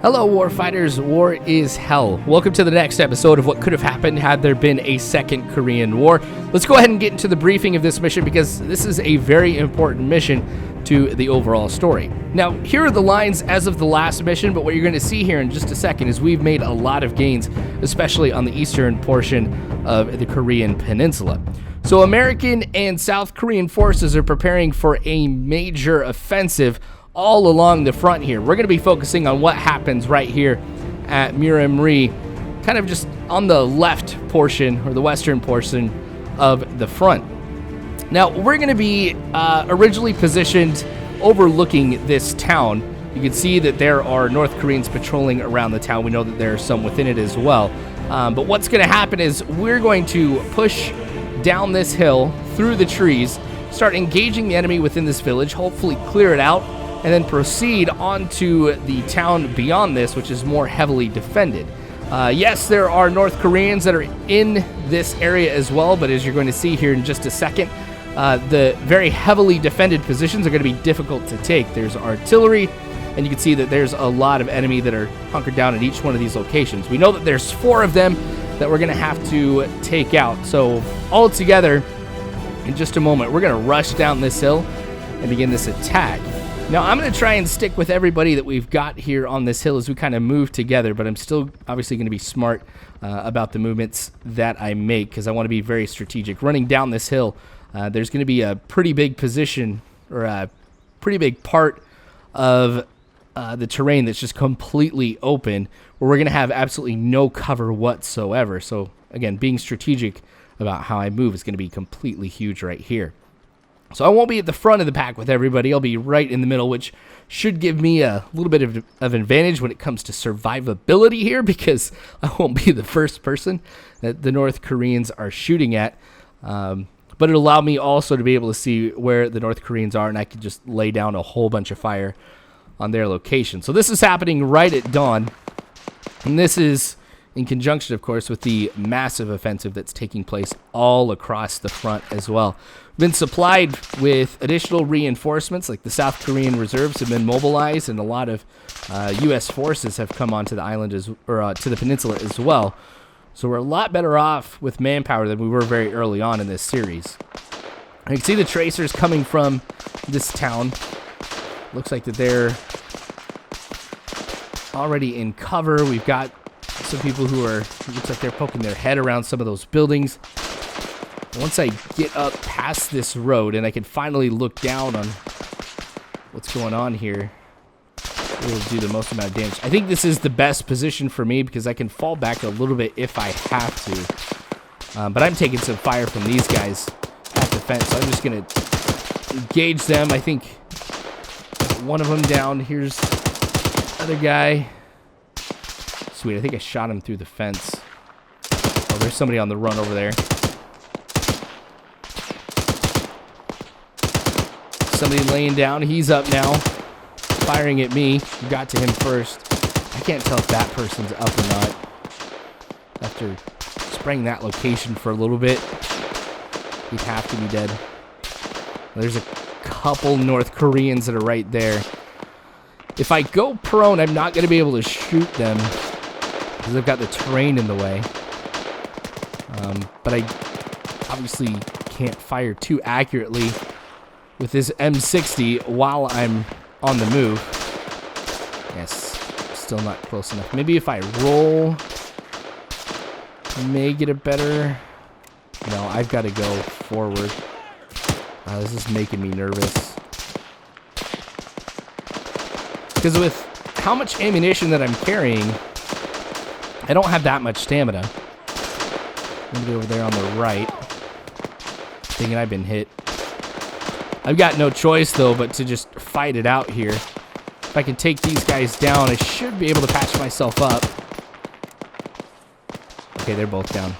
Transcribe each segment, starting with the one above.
Hello, warfighters. War is hell. Welcome to the next episode of what could have happened had there been a second Korean War. Let's go ahead and get into the briefing of this mission because this is a very important mission to the overall story. Now, here are the lines as of the last mission, but what you're going to see here in just a second is we've made a lot of gains, especially on the eastern portion of the Korean peninsula. So American and South Korean forces are preparing for a major offensive all along the front here. We're going to be focusing on what happens right here at Murimri, kind of just on the left portion or the western portion of the front. Now, we're going to be originally positioned overlooking this town. You can see that there are North Koreans patrolling around the town. We know that there are some within it as well. But what's going to happen is we're going to push down this hill through the trees, start engaging the enemy within this village, hopefully clear it out, and then proceed onto the town beyond this, which is more heavily defended. Yes, there are North Koreans that are in this area as well, but as you're going to see here in just a second, the very heavily defended positions are going to be difficult to take. There's artillery, and you can see that there's a lot of enemy that are hunkered down at each one of these locations. We know that there's 4 of them that we're going to have to take out. So all together, in just a moment, we're going to rush down this hill and begin this attack. Now, I'm going to try and stick with everybody that we've got here on this hill as we kind of move together, but I'm still obviously going to be smart about the movements that I make because I want to be very strategic. Running down this hill, there's going to be a pretty big position or a pretty big part of the terrain that's just completely open where we're going to have absolutely no cover whatsoever. So, again, being strategic about how I move is going to be completely huge right here. So I won't be at the front of the pack with everybody. I'll be right in the middle, which should give me a little bit of advantage when it comes to survivability here because I won't be the first person that the North Koreans are shooting at. But it'll allow me also to be able to see where the North Koreans are, and I can just lay down a whole bunch of fire on their location. So this is happening right at dawn, and this is in conjunction, of course, with the massive offensive that's taking place all across the front as well. Been supplied with additional reinforcements, like the South Korean reserves have been mobilized, and a lot of U.S. forces have come onto the island to the peninsula as well. So we're a lot better off with manpower than we were very early on in this series. And you can see the tracers coming from this town. Looks like that they're already in cover. We've got some people who are, looks like they're poking their head around some of those buildings. Once I get up past this road and I can finally look down on what's going on here, it'll do the most amount of damage. I think this is the best position for me because I can fall back a little bit if I have to. But I'm taking some fire from these guys at the fence, so I'm just going to engage them. I think one of them down. Here's the other guy. Sweet, I think I shot him through the fence. Oh, there's somebody on the run over there. Somebody laying down. He's up now, firing at me. Got to him first. I can't tell if that person's up or not. After spraying that location for a little bit, he'd have to be dead. There's a couple North Koreans that are right there. If I go prone, I'm not going to be able to shoot them because I've got the terrain in the way. But I obviously can't fire too accurately with this M60 while I'm on the move. Yes, still not close enough. Maybe if I roll, may get it better. No, I've got to go forward. This is making me nervous. Because with how much ammunition that I'm carrying, I don't have that much stamina. I'm going to be over there on the right. Thinking I've been hit. I've got no choice, though, but to just fight it out here. If I can take these guys down, I should be able to patch myself up. Okay, they're both down.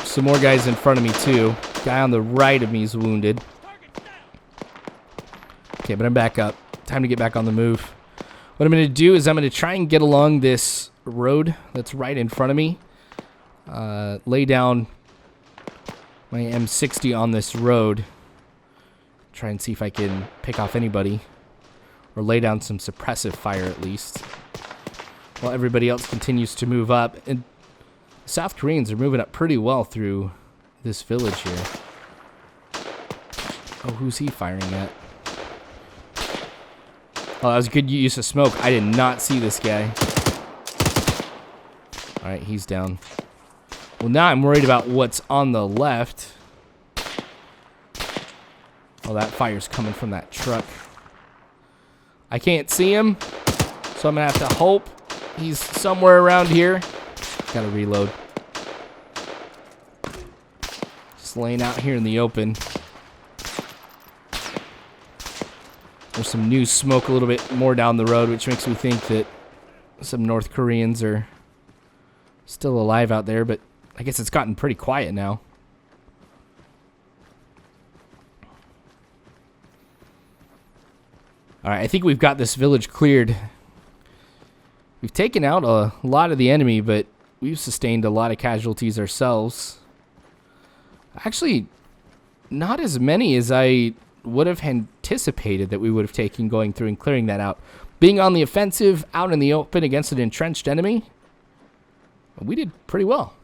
Some more guys in front of me, too. Guy on the right of me is wounded. Okay, but I'm back up. Time to get back on the move. What I'm going to do is I'm going to try and get along this road that's right in front of me. Lay down my M60 on this road. Try and see if I can pick off anybody. or lay down some suppressive fire at least, while everybody else continues to move up. And South Koreans are moving up pretty well through this village here. Oh, who's he firing at? Oh, that was a good use of smoke. I did not see this guy. Alright, he's down. Well, now I'm worried about what's on the left. Oh, that fire's coming from that truck. I can't see him, so I'm going to have to hope he's somewhere around here. Gotta reload. Just laying out here in the open. There's some new smoke a little bit more down the road, which makes me think that some North Koreans are still alive out there, but I guess it's gotten pretty quiet now. Alright, I think we've got this village cleared. We've taken out a lot of the enemy, but we've sustained a lot of casualties ourselves. Actually, not as many as I would have anticipated that we would have taken going through and clearing that out. Being on the offensive, out in the open against an entrenched enemy, we did pretty well.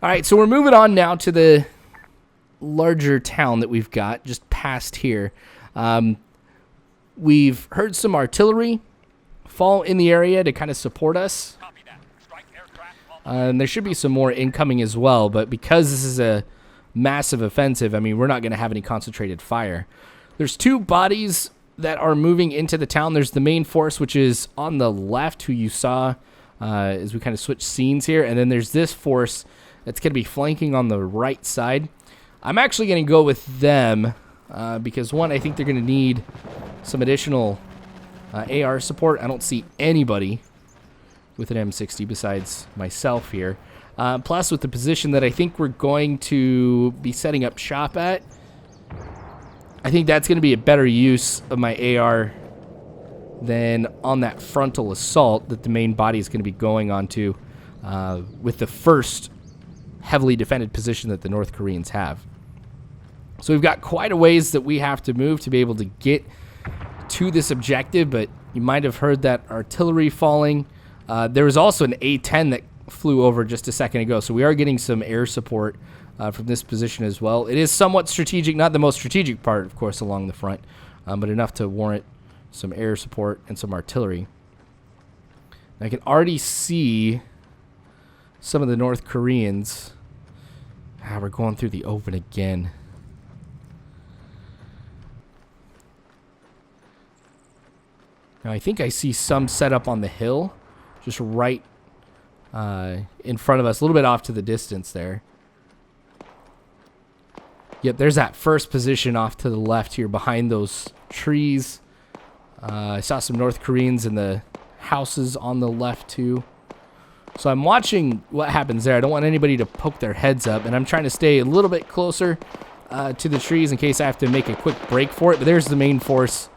Alright, so we're moving on now to the larger town that we've got just past here. We've heard some artillery fall in the area to kind of support us. And there should be some more incoming as well, but because this is a massive offensive, I mean, we're not going to have any concentrated fire. There's two bodies that are moving into the town. There's the main force, which is on the left, who you saw as we kind of switch scenes here, and then there's this force that's going to be flanking on the right side. I'm actually going to go with them because, one, I think they're going to need some additional AR support. I don't see anybody with an M60 besides myself here. Plus, with the position that I think we're going to be setting up shop at, I think that's going to be a better use of my AR than on that frontal assault that the main body is going to be going onto with the first heavily defended position that the North Koreans have. So we've got quite a ways that we have to move to be able to get to this objective, but you might have heard that artillery falling. There was also an A-10 that flew over just a second ago, so we are getting some air support from this position as well. It is somewhat strategic, not the most strategic part, of course, along the front, but enough to warrant some air support and some artillery. I can already see some of the North Koreans. We're going through the open again. Now, I think I see some set up on the hill, just right in front of us, a little bit off to the distance there. Yep, there's that first position off to the left here behind those trees. I saw some North Koreans in the houses on the left too. So I'm watching what happens there. I don't want anybody to poke their heads up, and I'm trying to stay a little bit closer to the trees in case I have to make a quick break for it. But there's the main force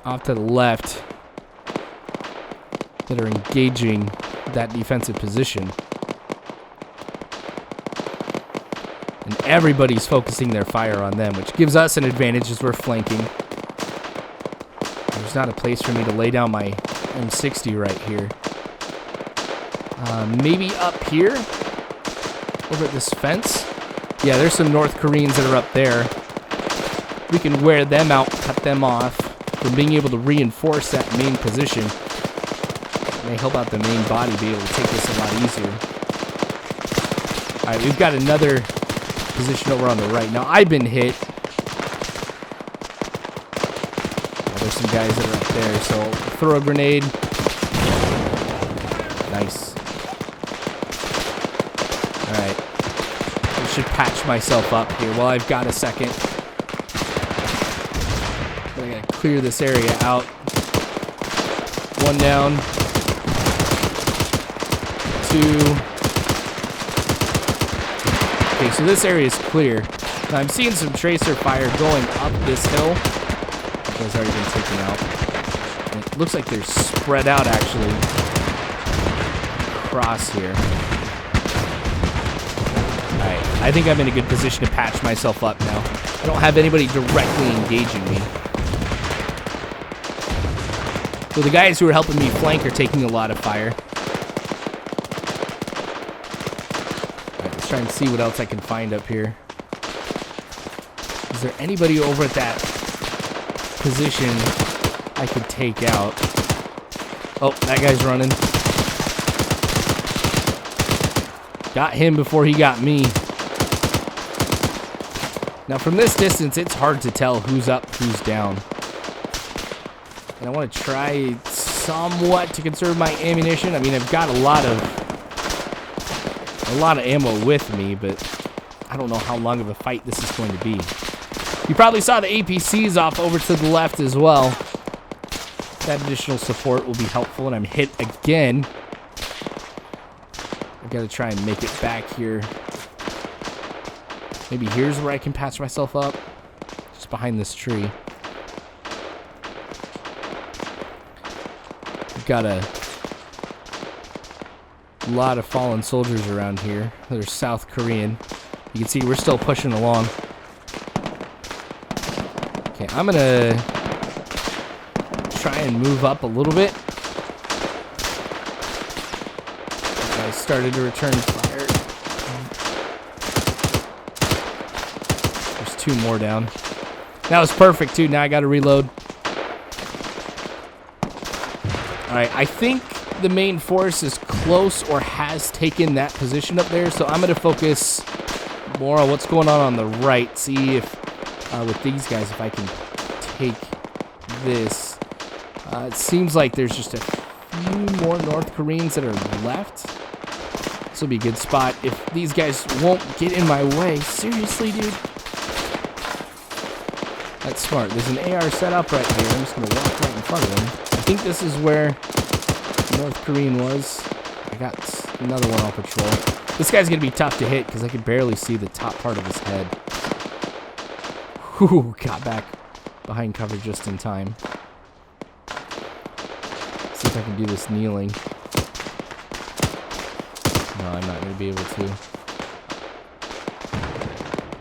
off to the left that are engaging that defensive position. And everybody's focusing their fire on them, which gives us an advantage as we're flanking. There's not a place for me to lay down my M60 right here. Maybe up here, over at this fence. Yeah, there's some North Koreans that are up there. We can wear them out, cut them off from being able to reinforce that main position. It may help out the main body be able to take this a lot easier. Alright, we've got another position over on the right. Now, I've been hit. There's some guys that are up there, so throw a grenade. Nice. Alright. I should patch myself up here while I've got a second. I gotta clear this area out. One down. Two. Okay, so this area is clear. Now I'm seeing some tracer fire going up this hill. Those already been taken out. And it looks like they're spread out actually across here. Alright, I think I'm in a good position to patch myself up now. I don't have anybody directly engaging me. So the guys who are helping me flank are taking a lot of fire. Alright, let's try and see what else I can find up here. Is there anybody over at that position I could take out? Oh, that guy's running. Got him before he got me. Now from this distance, it's hard to tell who's up, who's down. And I want to try somewhat to conserve my ammunition. I mean, I've got a lot of ammo with me, but I don't know how long of a fight this is going to be. You probably saw the APCs off over to the left as well. That additional support will be helpful, and I'm hit again. I've got to try and make it back here. Maybe here's where I can patch myself up. Just behind this tree. We've got a lot of fallen soldiers around here. They're South Korean. You can see we're still pushing along. Okay, I'm gonna try and move up a little bit. I started to return fire. There's 2 more down. That was perfect too. Now I gotta reload. Alright, I think the main force is close or has taken that position up there, so I'm gonna focus more on what's going on the right. See if with these guys, if I can take this. It seems like there's just a few more North Koreans that are left. This will be a good spot if these guys won't get in my way. Seriously, dude. That's smart. There's an AR set up right here. I'm just going to walk right in front of them. I think this is where North Korean was. I got another one on patrol. This guy's going to be tough to hit because I can barely see the top part of his head. Whew, got back behind cover just in time. See if I can do this kneeling. No, I'm not going to be able to.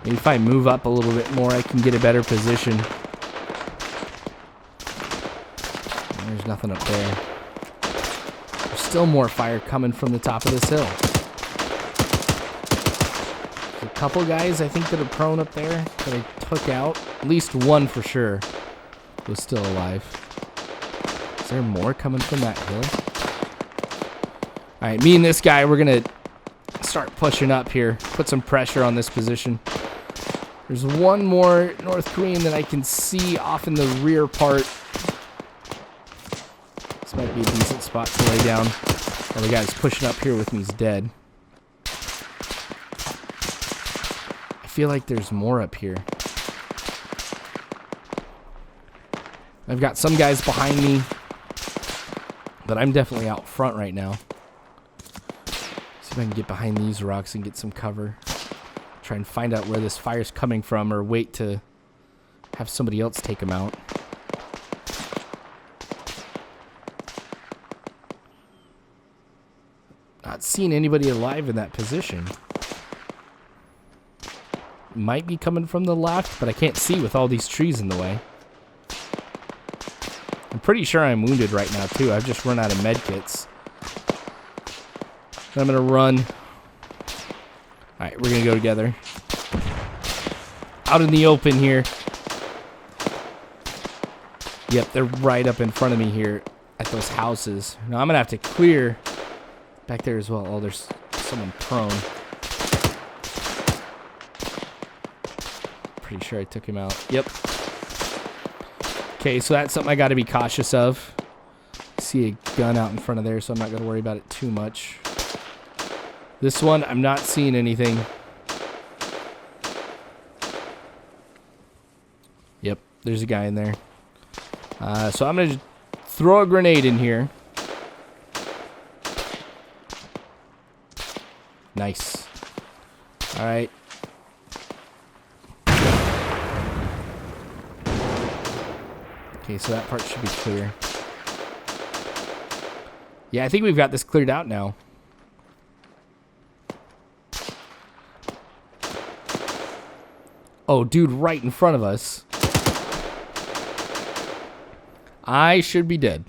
Maybe if I move up a little bit more, I can get a better position. There's nothing up there. There's still more fire coming from the top of this hill. There's a couple guys, I think, that are prone up there that I took out. At least one for sure was still alive. Is there more coming from that hill? Alright, me and this guy, we're going to start pushing up here. Put some pressure on this position. There's one more North Korean that I can see off in the rear part. This might be a decent spot to lay down. Oh, the guy who's pushing up here with me is dead. I feel like there's more up here. I've got some guys behind me, but I'm definitely out front right now. See if I can get behind these rocks and get some cover. Try and find out where this fire's coming from, or wait to have somebody else take them out. Not seeing anybody alive in that position. Might be coming from the left, but I can't see with all these trees in the way. I'm pretty sure I'm wounded right now too. I've just run out of medkits. I'm gonna run. Alright, we're gonna go together. Out in the open here. Yep, they're right up in front of me here at those houses. Now I'm gonna have to clear back there as well. Oh, there's someone prone. Pretty sure I took him out. Yep. Okay, so that's something I gotta be cautious of. See a gun out in front of there, so I'm not gonna worry about it too much. This one, I'm not seeing anything. Yep, there's a guy in there. So I'm going to throw a grenade in here. Nice. All right. Okay, so that part should be clear. Yeah, I think we've got this cleared out now. Oh, dude, right in front of us. I should be dead.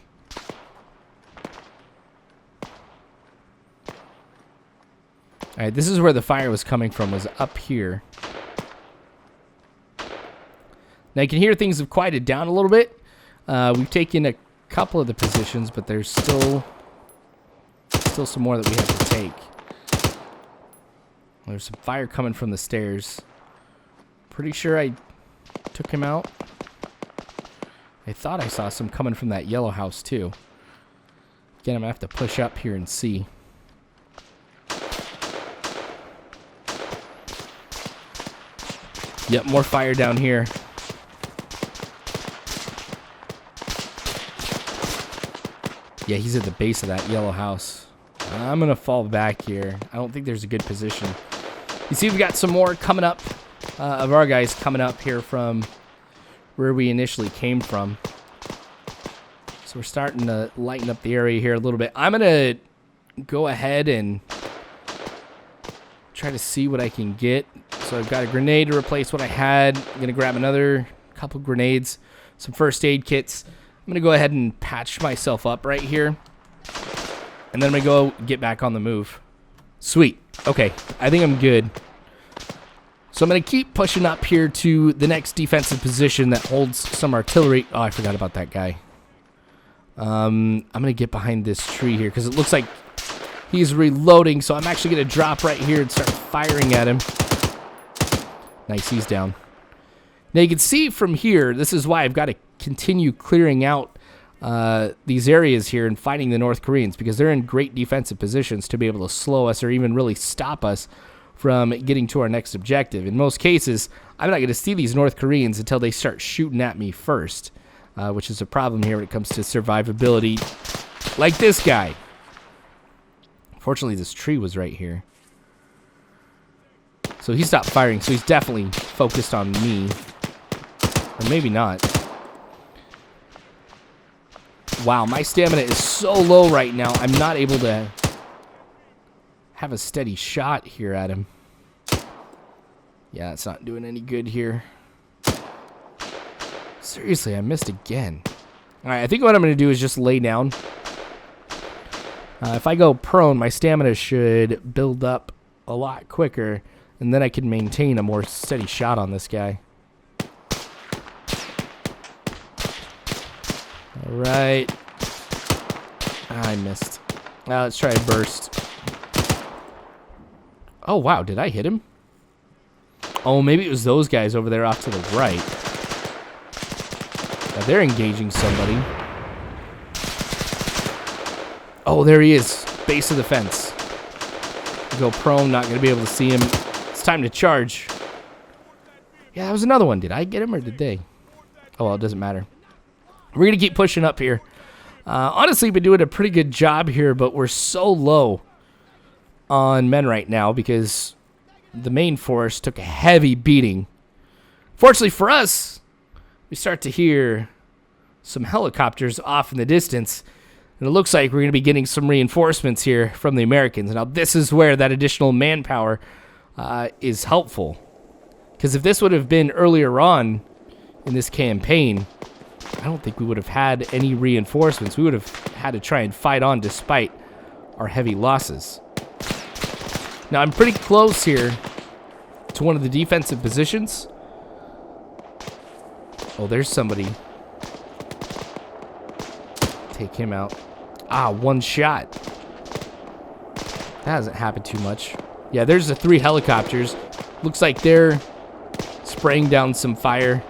Alright, this is where the fire was coming from, was up here. Now you can hear things have quieted down a little bit. We've taken a couple of the positions, but there's still some more that we have to take. There's some fire coming from the stairs. Pretty sure I took him out. I thought I saw some coming from that yellow house too. Again, I'm gonna have to push up here and see. Yep, more fire down here. Yeah, he's at the base of that yellow house. I'm going to fall back here. I don't think there's a good position. You see, we've got some more coming up of our guys coming up here from where we initially came from. So we're starting to lighten up the area here a little bit. I'm going to go ahead and try to see what I can get. So I've got a grenade to replace what I had. I'm going to grab another couple grenades, some first aid kits. I'm going to go ahead and patch myself up right here. And then I'm going to go get back on the move. Sweet. Okay, I think I'm good. So I'm going to keep pushing up here to the next defensive position that holds some artillery. Oh, I forgot about that guy. I'm going to get behind this tree here because it looks like he's reloading. So I'm actually going to drop right here and start firing at him. Nice, he's down. Now you can see from here, this is why I've got to continue clearing out these areas here and fighting the North Koreans, because they're in great defensive positions to be able to slow us or even really stop us from getting to our next objective. In most cases, I'm not going to see these North Koreans until they start shooting at me first, which is a problem here when it comes to survivability, like this guy. Fortunately, this tree was right here. So he stopped firing, so he's definitely focused on me. Or maybe not. Wow, my stamina is so low right now, I'm not able to have a steady shot here at him. Yeah, it's not doing any good here. Seriously, I missed again. Alright, I think what I'm going to do is just lay down. If I go prone, my stamina should build up a lot quicker, and then I can maintain a more steady shot on this guy. Alright. I missed. Let's try a burst. Oh, wow. Did I hit him? Oh, maybe it was those guys over there off to the right. Now they're engaging somebody. Oh, there he is. Base of the fence. Go prone. Not going to be able to see him. It's time to charge. Yeah, that was another one. Did I get him or did they? Oh, well, it doesn't matter. We're going to keep pushing up here. Honestly, we've been doing a pretty good job here, but we're so low on men right now because the main force took a heavy beating. Fortunately for us, we start to hear some helicopters off in the distance, and it looks like we're going to be getting some reinforcements here from the Americans. Now, this is where that additional manpower is helpful, because if this would have been earlier on in this campaign, I don't think we would have had any reinforcements. We would have had to try and fight on despite our heavy losses. Now, I'm pretty close here to one of the defensive positions. Oh, there's somebody. Take him out. Ah, one shot. That hasn't happened too much. Yeah, there's the 3 helicopters. Looks like they're spraying down some fire.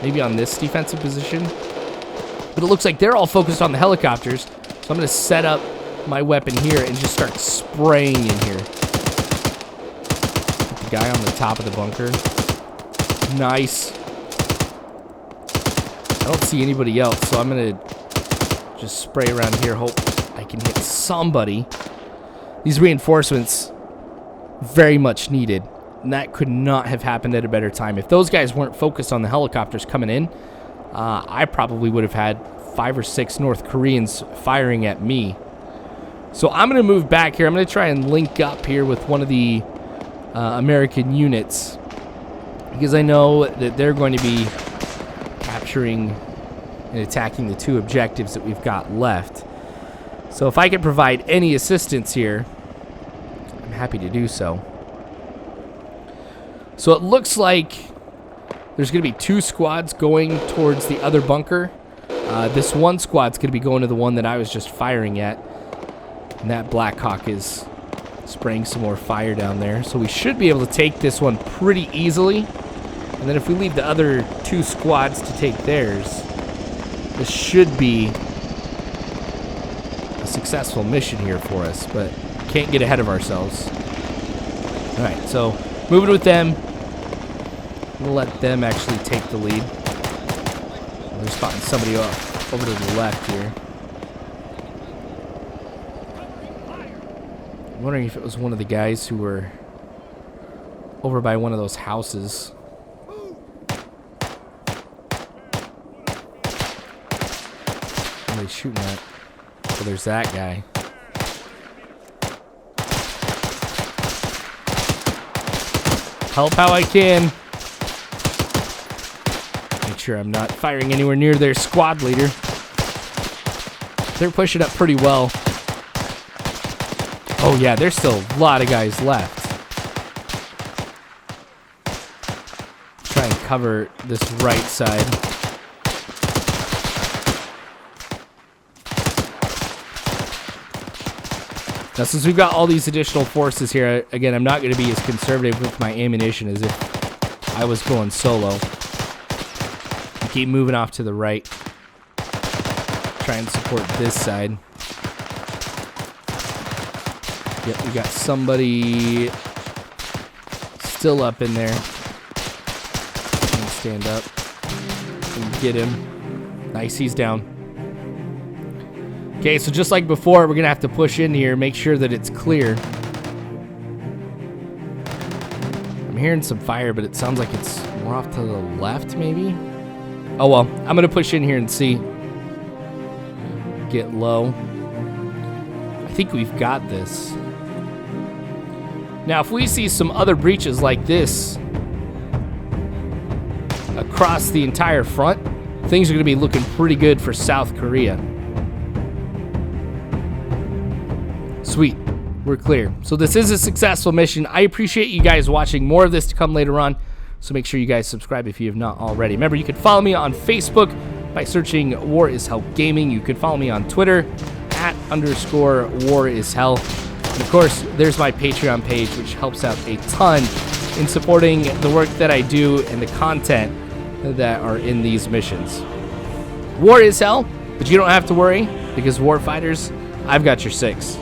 Maybe on this defensive position. But it looks like they're all focused on the helicopters. So I'm going to set up my weapon here and just start spraying in here. Get the guy on the top of the bunker. Nice. I don't see anybody else, so I'm going to just spray around here. Hope I can hit somebody. These reinforcements, very much needed. And that could not have happened at a better time. If those guys weren't focused on the helicopters coming in, I probably would have had 5 or 6 North Koreans firing at me. So I'm going to move back here. I'm going to try and link up here with one of the American units, because I know that they're going to be capturing and attacking the 2 objectives that we've got left. So if I can provide any assistance here, happy to do so. So it looks like there's going to be 2 squads going towards the other bunker. This one squad's going to be going to the one that I was just firing at. And that Blackhawk is spraying some more fire down there. So we should be able to take this one pretty easily. And then if we leave the other 2 squads to take theirs, this should be a successful mission here for us. But can't get ahead of ourselves. Alright, so moving with them. We'll let them actually take the lead. They're spotting somebody up over to the left here. I'm wondering if it was one of the guys who were over by one of those houses. What are they shooting at? Oh, there's that guy. Help how I can. Make sure I'm not firing anywhere near their squad leader. They're pushing up pretty well. Oh yeah, there's still a lot of guys left. Try and cover this right side. Now, since we've got all these additional forces here, again, I'm not going to be as conservative with my ammunition as if I was going solo. Keep moving off to the right. Try and support this side. Yep, we got somebody still up in there. Stand up and get him. Nice, he's down. Okay, so just like before, we're going to have to push in here, make sure that it's clear. I'm hearing some fire, but it sounds like it's more off to the left, maybe? Oh, well, I'm going to push in here and see. Get low. I think we've got this. Now, if we see some other breaches like this across the entire front, things are going to be looking pretty good for South Korea. Sweet. We're clear. So this is a successful mission. I appreciate you guys watching. More of this to come later on. So make sure you guys subscribe if you have not already. Remember, you can follow me on Facebook by searching War is Hell Gaming. You can follow me on Twitter @_War is Hell. And of course, there's my Patreon page, which helps out a ton in supporting the work that I do and the content that are in these missions. War is hell, but you don't have to worry, because war fighters, I've got your 6.